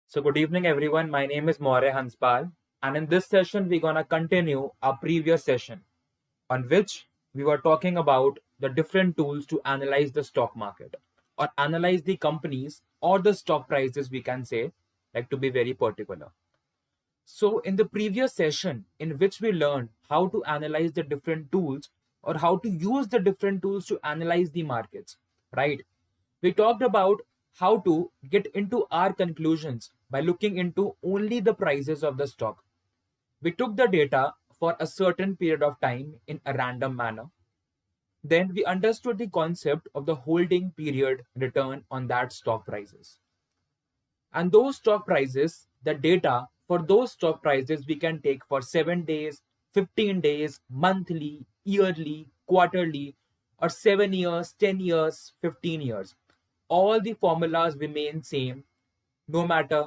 So good evening everyone. My name is Maurya Hanspal, and in this session we're gonna continue our previous session on which we were talking about the different tools to analyze the stock market or analyze the companies or the stock prices, we can say, like to be very particular. So in the previous session in which we learned how to analyze the different tools or how to use the different tools to analyze the markets, right? We talked about how to get into our conclusions by looking into only the prices of the stock. We took the data for a certain period of time in a random manner. Then we understood the concept of the holding period return on that stock prices. And those stock prices, the data for those stock prices we can take for 7 days, 15 days, monthly, yearly, quarterly, or 7 years, 10 years, 15 years. All the formulas remain same no matter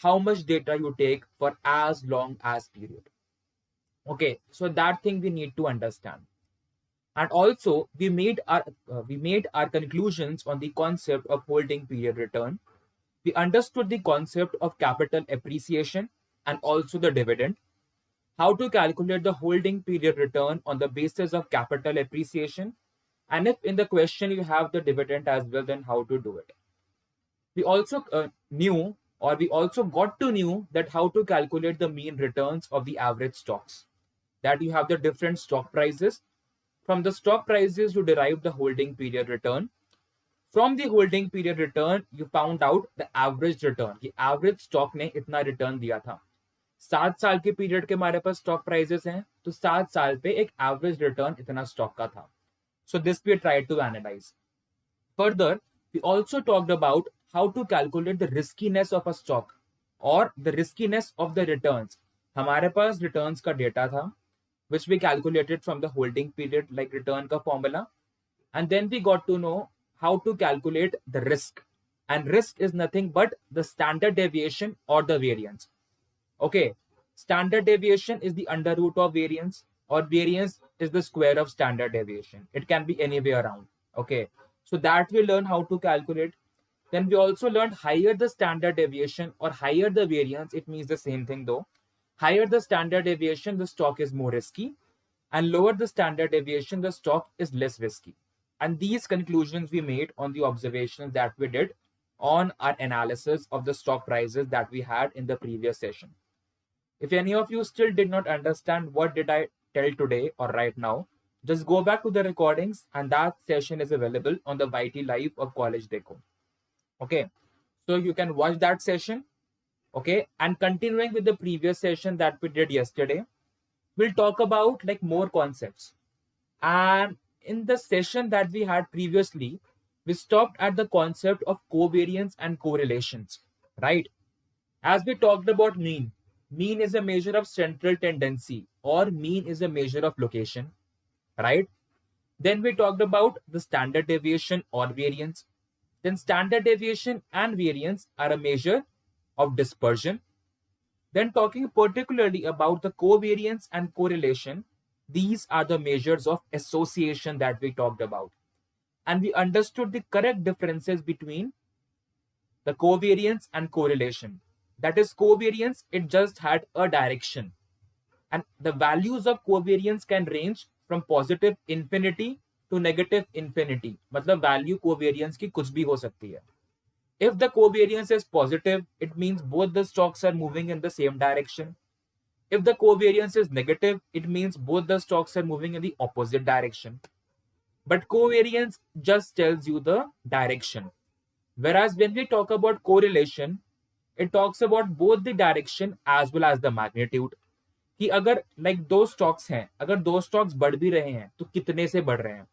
how much data you take for as long as period. Okay, so that thing we need to understand. And also we made our conclusions on the concept of holding period return. We understood the concept of capital appreciation and also the dividend, how to calculate the holding period return on the basis of capital appreciation, and if in the question you have the dividend as well, then how to do it. We also knew or we also got to know that how to calculate the mean returns of the average stocks, that you have the different stock prices. From the stock prices you derive the holding period return. From the holding period return you found out the average return कि average stock ने इतना return दिया था. 7 साल के period के हमारे पास stock prices हैं, तो 7 साल पे एक एवरेज रिटर्न इतना स्टॉक का था. So this we tried to analyze. Further, we also talked about how to calculate the riskiness of a stock or the riskiness of the returns. हमारे पास returns का data था, which we calculated from the holding period like return का formula, and then we got to know how to calculate the risk. And risk is nothing but the standard deviation or the variance. Okay, standard deviation is the under root of variance, or variance is the square of standard deviation. It can be any way around. Okay, so that we learn how to calculate. Then we also learned higher the standard deviation or higher the variance, it means the same thing though. Higher the standard deviation, the stock is more risky, and lower the standard deviation, the stock is less risky. And these conclusions we made on the observations that we did on our analysis of the stock prices that we had in the previous session. If any of you still did not understand what did I tell today or right now, just go back to the recordings and that session is available on the YT Live of College Dekho. Okay, so you can watch that session. Okay, and continuing with the previous session that we did yesterday, we'll talk about like more concepts. And in the session that we had previously, we stopped at the concept of covariance and correlations, right? As we talked about mean is a measure of central tendency or mean is a measure of location, right? Then we talked about the standard deviation or variance. Then standard deviation and variance are a measure of dispersion. Then talking particularly about the covariance and correlation, these are the measures of association that we talked about. And we understood the correct differences between the covariance and correlation. That is, covariance, it just had a direction. And the values of covariance can range from positive infinity to negative infinity. मतलब value covariance की कुछ भी हो सकती है. If the covariance is positive, it means both the stocks are moving in the same direction. If the covariance is negative, it means both the stocks are moving in the opposite direction. But covariance just tells you the direction. Whereas when we talk about correlation, it talks about both the direction as well as the magnitude. कि अगर like दो stocks हैं, अगर दो stocks बढ़ भी रहे हैं तो कितने से बढ़ रहे हैं.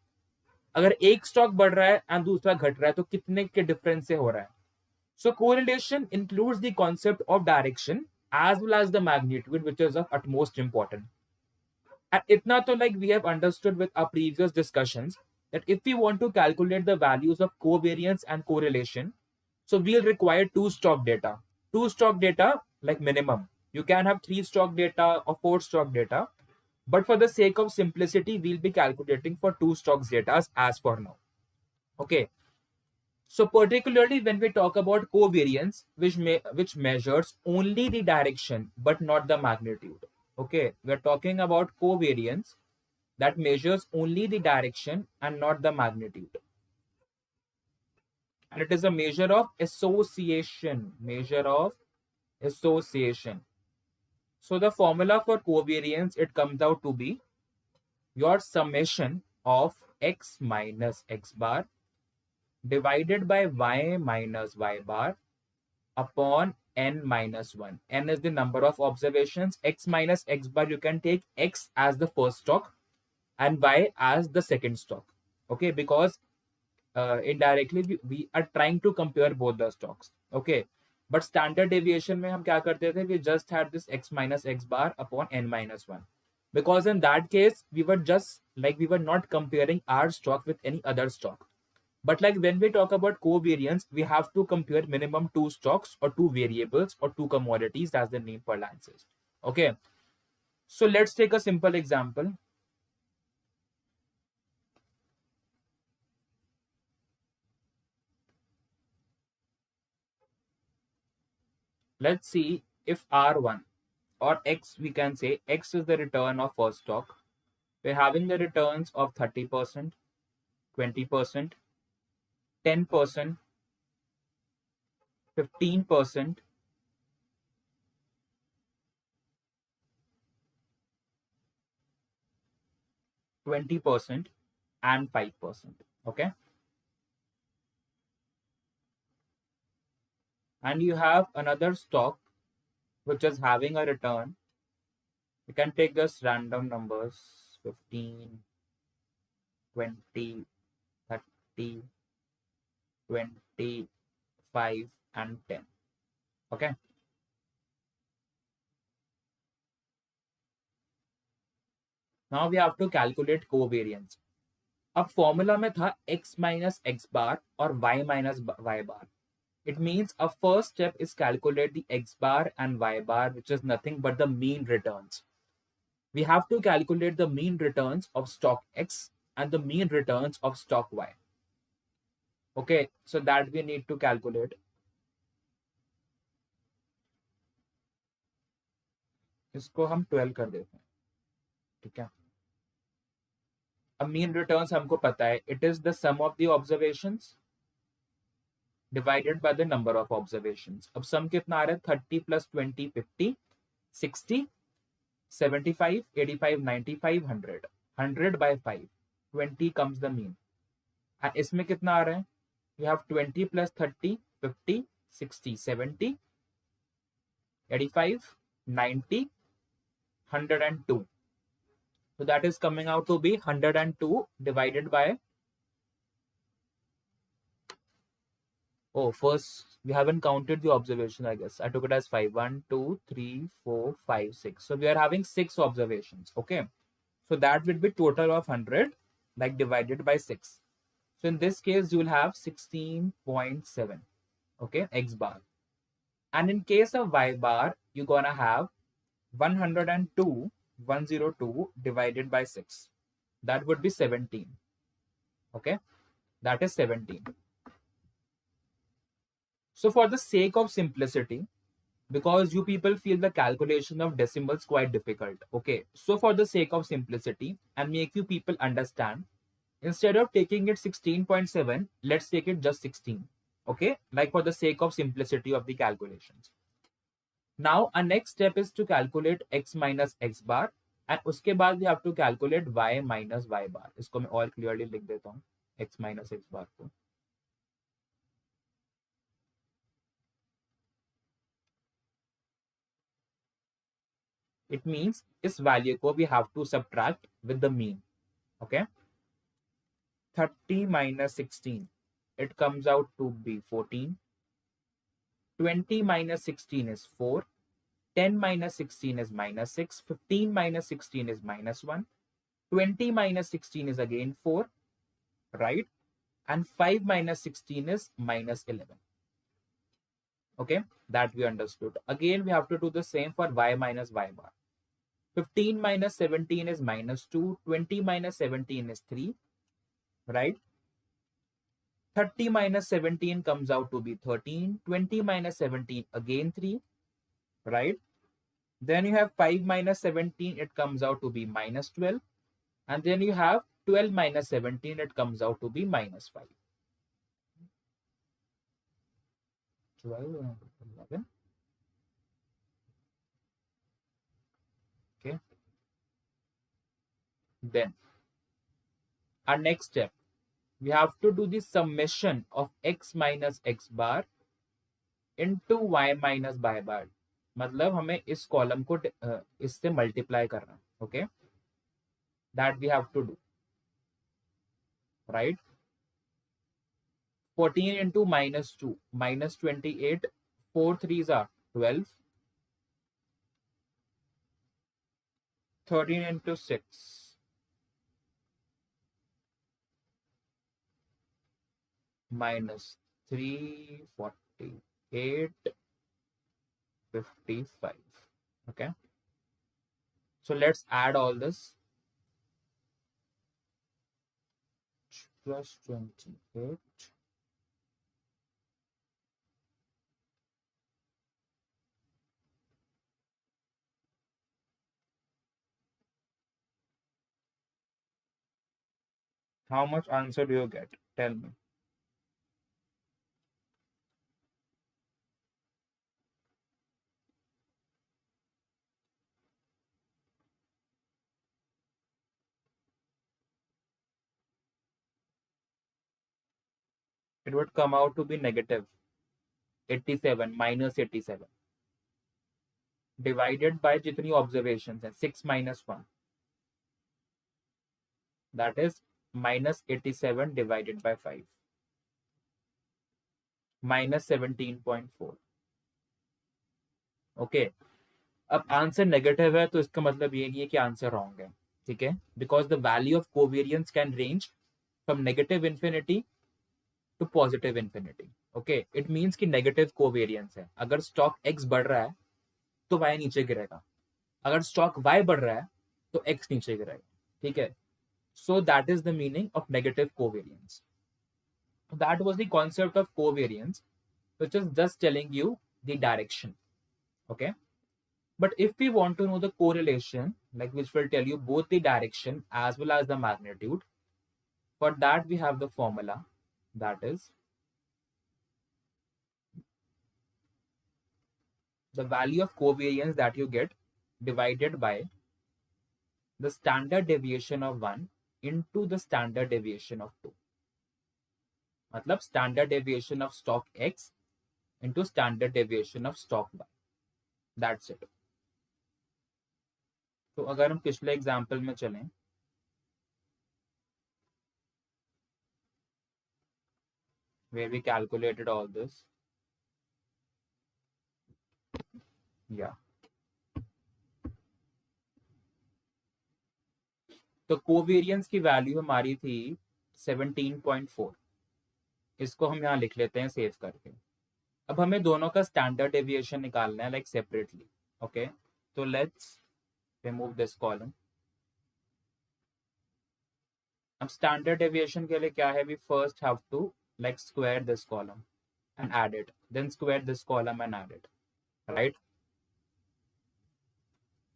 अगर एक stock बढ़ रहा है और दूसरा घट रहा है तो कितने के difference से हो रहा है. So correlation includes the concept of direction as well as the magnitude, which is of utmost importance. And itna to like we have understood with our previous discussions that if we want to calculate the values of covariance and correlation, so we'll require two stock data. Two stock data like minimum. You can have 3 stock data or 4 stock data, but for the sake of simplicity, we'll be calculating for 2 stocks data as for now. Okay. So particularly when we talk about covariance, which measures only the direction but not the magnitude. Okay, we're talking about covariance that measures only the direction and not the magnitude. And it is a measure of association. Measure of association. So the formula for covariance, it comes out to be your summation of x minus x bar divided by y minus y bar upon n minus 1. N is the number of observations. X minus x bar, you can take x as the first stock and y as the second stock. Okay, because indirectly we are trying to compare both the stocks. Okay, but standard deviation में हम क्या करते थे? We just had this x minus x bar upon n minus 1. Because in that case, we were not comparing our stock with any other stock. But like when we talk about covariance, we have to compare minimum two stocks or two variables or two commodities, as the name says. Okay. So let's take a simple example. Let's see if R1 or X, we can say X is the return of first stock. We're having the returns of 30%, 20%, 10%, 15%, 20%, and 5%. Okay. And you have another stock which is having a return. You can take just random numbers 15, 20, 30, 25, and 10. Okay. Now we have to calculate covariance. अब formula में था x minus x bar or y minus y bar. It means a first step is calculate the x bar and y bar, which is nothing but the mean returns. We have to calculate the mean returns of stock X and the mean returns of stock Y. Okay, so that we need to calculate. इसको हम 12 कर देते हैं, ठीक है. अब mean returns हमको पता है, it is the sum of the observations divided by the number of observations. अब sum कितना आ रहा है? 30 plus 20, 50, 60, 75, 85, 95, 100. 100 by 5. 20 comes the mean. And इसमें कितना आ रहा है? You have 20 plus 30, 50, 60, 70, 85, 90, 102. So that is coming out to be 102 divided by... Oh, first, we haven't counted the observation, I guess. I took it as 5. 1, 2, 3, 4, 5, 6. So we are having 6 observations. Okay. So that would be total of 100, like divided by 6. So in this case, you will have 16.7. Okay, x bar. And in case of y bar, you're gonna have 102 divided by 6. That would be 17. Okay, that is 17. So for the sake of simplicity, because you people feel the calculation of decimals quite difficult. Okay, so for the sake of simplicity and make you people understand, instead of taking it 16.7, let's take it just 16. Okay, like for the sake of simplicity of the calculations. Now our next step is to calculate x minus x bar, and उसके बाद we have to calculate y minus y bar. इसको मैं और clearly लिख देता हूँ, x minus x bar को. It means इस value को we have to subtract with the mean. Okay, 30 minus 16, it comes out to be 14. 20 minus 16 is 4. 10 minus 16 is minus 6. 15 minus 16 is minus 1. 20 minus 16 is again 4, right? And 5 minus 16 is minus 11. Okay, that we understood. Again, we have to do the same for y minus y bar. 15 minus 17 is minus 2. 20 minus 17 is 3, right? 30 minus 17 comes out to be 13. 20 minus 17, again 3, right? Then you have 5 minus 17, it comes out to be minus 12. And then you have 12 minus 17, it comes out to be minus 5. 12 and 11. Okay. Then our next step, we have to do the summation of x minus x bar into y minus y bar. मतलब हमें इस column को इससे multiply करना. Okay, that we have to do, right? 14 into minus 2, minus 28, 4 3s are 12. 13 into 6, minus 3, 48, 55. Okay, so let's add all this. Plus 28. How much answer do you get? Tell me. It would come out to be negative 87, minus 87, divided by जितनी observations है, 6 minus 1. That is minus 87 divided by 5. Minus 17.4. Okay, अब answer negative है तो इसका मतलब ये नहीं है कि आंसर रॉन्ग है. ठीक है, because the value of covariance can range from negative infinity to positive infinity. Okay, it means कि नेगेटिव कोवेरियंस है. अगर स्टॉक एक्स बढ़ रहा है तो वाई नीचे गिरेगा, अगर स्टॉक वाई बढ़ रहा है तो एक्स नीचे गिरेगा. ठीक है, सो that is the meaning of negative covariance. That was the concept of covariance, which is just telling you the direction. Okay, but if we want to know the correlation, like which will tell you both the direction as well as the magnitude, for that we have the formula, that is the value of covariance that you get divided by the standard deviation of 1 into the standard deviation of 2. मतलब standard deviation of stock X into standard deviation of stock Y. That's it. तो अगर हम पिछले example में चलें, where we calculated all this, yeah, तो covariance की value हमारी थी 17.4. इसको हम यहाँ लिख लेते हैं सेव करके. अब हमें दोनों का स्टैंडर्ड डेविएशन निकालना है, लाइक सेपरेटली. ओके, तो लेट्स रिमूव दिस कॉलम. अब स्टैंडर्ड डेविएशन के लिए क्या है, we first have to like square this column and add it, then square this column and add it, right?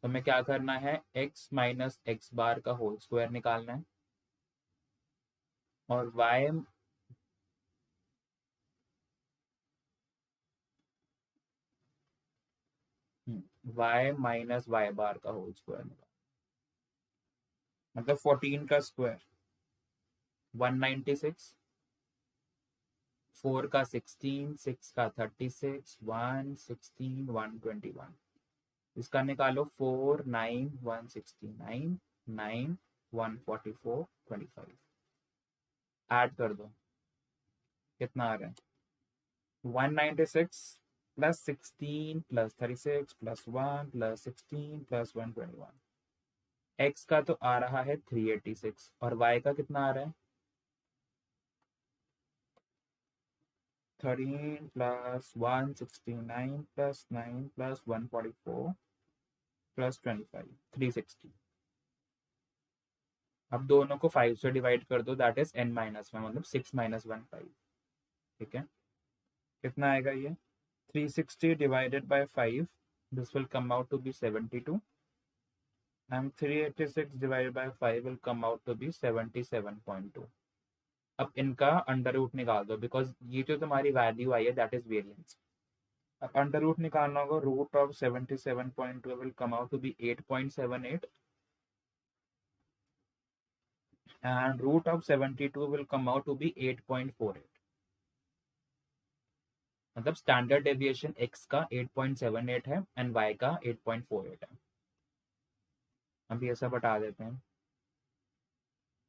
तो हमें क्या करना है, x माइनस एक्स बार का होल स्क्वायर निकालना है और y माइनस वाई बार का होल स्क्वायर निकालना, मतलब 14 का स्क्वायर 196, 4 का 16, 6 का 36, 1 16, 121. इसका निकालो 4 9 169 9 144 25. ऐड कर दो, कितना आ रहा है, 196 plus 16 plus 36 plus 1 plus 16 plus 121. X का तो आ रहा है 386 और वाई का कितना आ रहा है, 13 प्लस 169 प्लस 9 प्लस 144 प्लस 25, 360. अब दोनों को 5 से डिवाइड कर दो, दैट इज n माइनस 1, मतलब 6 माइनस 1 5. ठीक है, कितना आएगा ये 360 divided by 5, this will come out to be 72 and 386 divided by 5 will come out to be 77.2। अब इनका अंडर रूट निकाल दो बिकॉज ये जो तुम्हारी वैल्यू आई है दैट इज वेरिएंस। अब अंडर रूट निकालना होगा, root of 77.2 will come out to be 8.78 and root of 72 will come out to be 8.48। मतलब स्टैंडर्ड डेविएशन x का 8.78 है एंड y का 8.48 है। अभी ऐसा बता देते हैं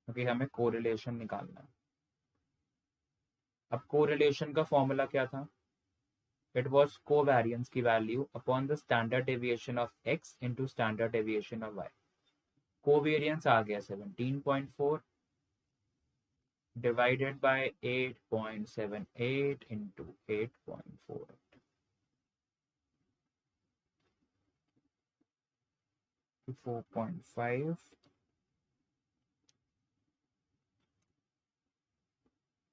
क्योंकि हमें कोरिलेशन निकालना है। अब कोरिलेशन का फॉर्मूला क्या था, इट वाज कोवेरिएंस की value upon the standard deviation of x into standard deviation of y। Covariance आ गया 17.4 divided by 8.78 into 8.4 to 4.5।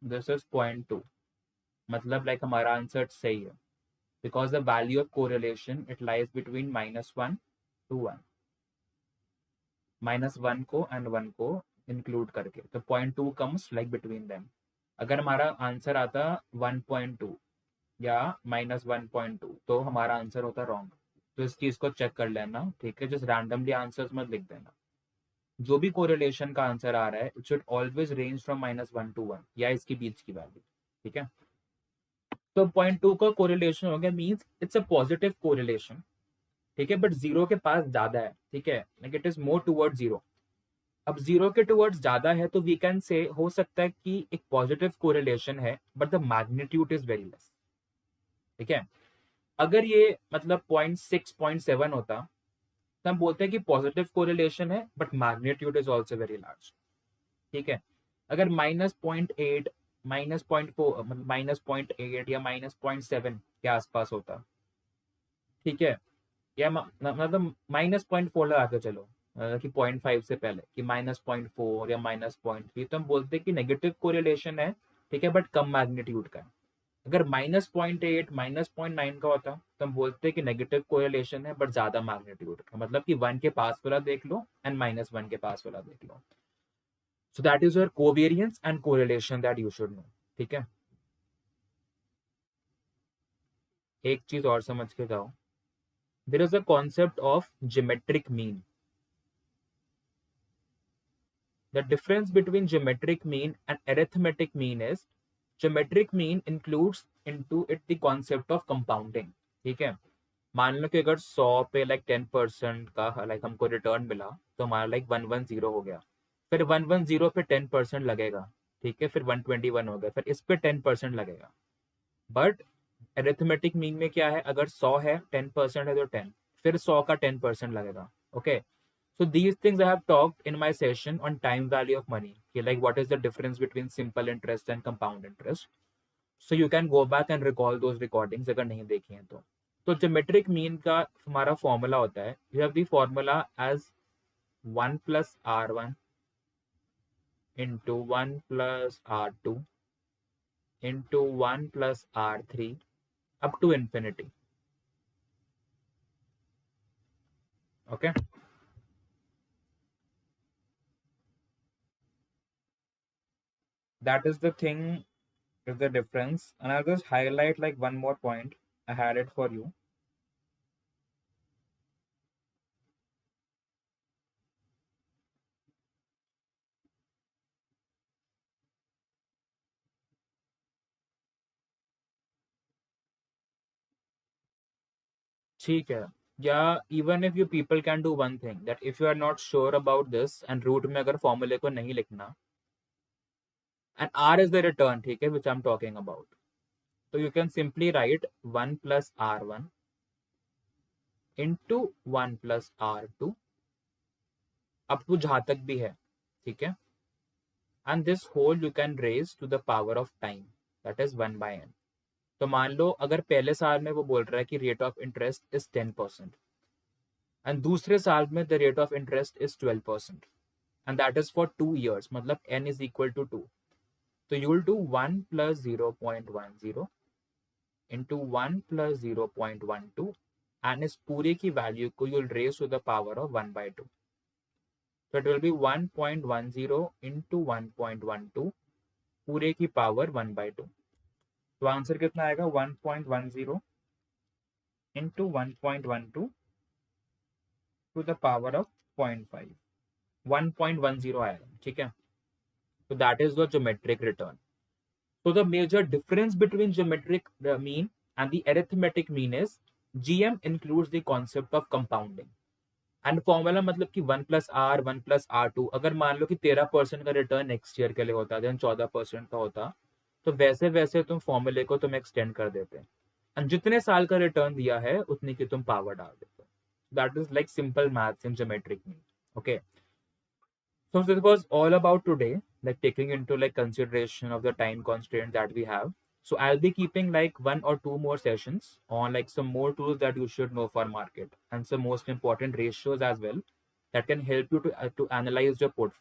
This is 0.2, मतलब लाइक हमारा आंसर सही है because the value of correlation it lies between -1 to 1, -1 को and 1 को include करके, तो 0.2 कम्स लाइक बिटवीन देम। अगर हमारा आंसर आता 1.2 या -1.2 तो हमारा आंसर होता रॉन्ग। तो इस चीज को चेक कर लेना, ठीक है, जस्ट रैंडमली आंसर्स मत लिख देना। जो भी कोरिलेशन का आंसर आ रहा है it should always range from -1 to 1 या इसकी बीच की वैल्यू, ठीक है। तो 0.2 का कोरिलेशन हो गया, means it's a positive correlation, ठीक है, बट जीरो के पास ज्यादा है, ठीक है, like it is more toward zero. अब जीरो के टुवर्ड्स ज्यादा है तो वी कैन से हो सकता है कि एक पॉजिटिव कोरिलेशन है but the magnitude is very less, ठीक है। अगर ये मतलब 0.6 0.7 होता तो हम बोलते हैं कि पॉजिटिव कोरिलेशन है but magnitude is also very large, ठीक है। अगर -0.8 -0.4 मतलब -0.8 या -0.7 के आसपास होता, ठीक है, या मतलब -0.4 लगा के चलो, कि 0.5 से पहले कि -0.4 या -0.3, तो हम बोलते हैं कि नेगेटिव कोरिलेशन है, ठीक है, बट कम मैग्नीट्यूड का है। अगर -0.8 -0.9 का होता तो हम बोलते हैं कि नेगेटिव कोरिलेशन है बट ज्यादा मैग्नीट्यूड का, मतलब कि 1 के पास वाला देख लो एंड -1 के पास वाला देख लो। So that is your covariance and correlation that you should know, ठीक है। एक चीज और समझ के जाओ, there is a concept of geometric mean. The difference between geometric mean and arithmetic mean is geometric mean includes into it the concept of compounding, ठीक है। मान लो कि अगर 100 पे लाइक 10% का लाइक हमको रिटर्न मिला तो हमारा लाइक 110 हो गया, फिर 110 पे 10% लगेगा, ठीक है, फिर 121 हो गया, फिर इस पे 10% लगेगा। बट अरिथमेटिक मीन में क्या है, अगर 100 है 10% है तो 10, फिर 100 का 10% लगेगा, okay. So these things I have talked in my session on time value of money. Okay, like what is the difference between simple interest and compound interest. So you can go back and recall those recordings अगर नहीं देखी हैं तो। तो geometric mean का हमारा formula होता है, you have the formula as 1 plus R1 into 1 plus R2 into 1 plus R3 up to infinity. Okay. That is the thing, is the difference. And I'll just highlight like one more point. I had it for you. ठीक है, या even if you people can do one thing that if you are not sure about this and root में अगर फॉर्मूले को नहीं लिखना and R is the return, ठीक है, which I am talking about, तो you can simply write 1 plus R1 into 1 plus R2 up to जहां तक भी है, ठीक है, and this whole you can raise to the power of time that is 1/n। तो मान लो अगर पहले साल में वो बोल रहा है कि rate of interest is 10% and दूसरे साल में the rate of interest is 12%, and that is for 2 years, मतलब n is equal to 2। तो you will do 1 plus 0.10 into 1 plus 0.12 and इस पूरे की वैल्यू को you will raise to the power of 1 by 2. So it will be 1.10 into 1.12 पूरे की power 1 by 2. तो answer कितना आएगा 1.10 into 1.12 to the power of 0.5. 1.10 आएगा, ठीक है. So that is the geometric return. So the major difference between geometric mean and the arithmetic mean is GM includes the concept of compounding. And formula मतलब कि 1 plus R 1 plus R two, अगर मान लो कि 13% का return next year के लिए होता then 14% का होता, तो वैसे वैसे तुम फॉर्मूले को तुम एक्सटेंड कर देते एंड जितने साल का रिटर्न दिया है उतनी की तुम पावर डाल देते. That is like simple maths in geometric mean. Okay, so this was all about today, like taking into like consideration of the time constraint that we have. So I'll be keeping like 1 or 2 more sessions on like some more tools that you should know for market and some most important ratios as well that can help you to analyze your portfolio.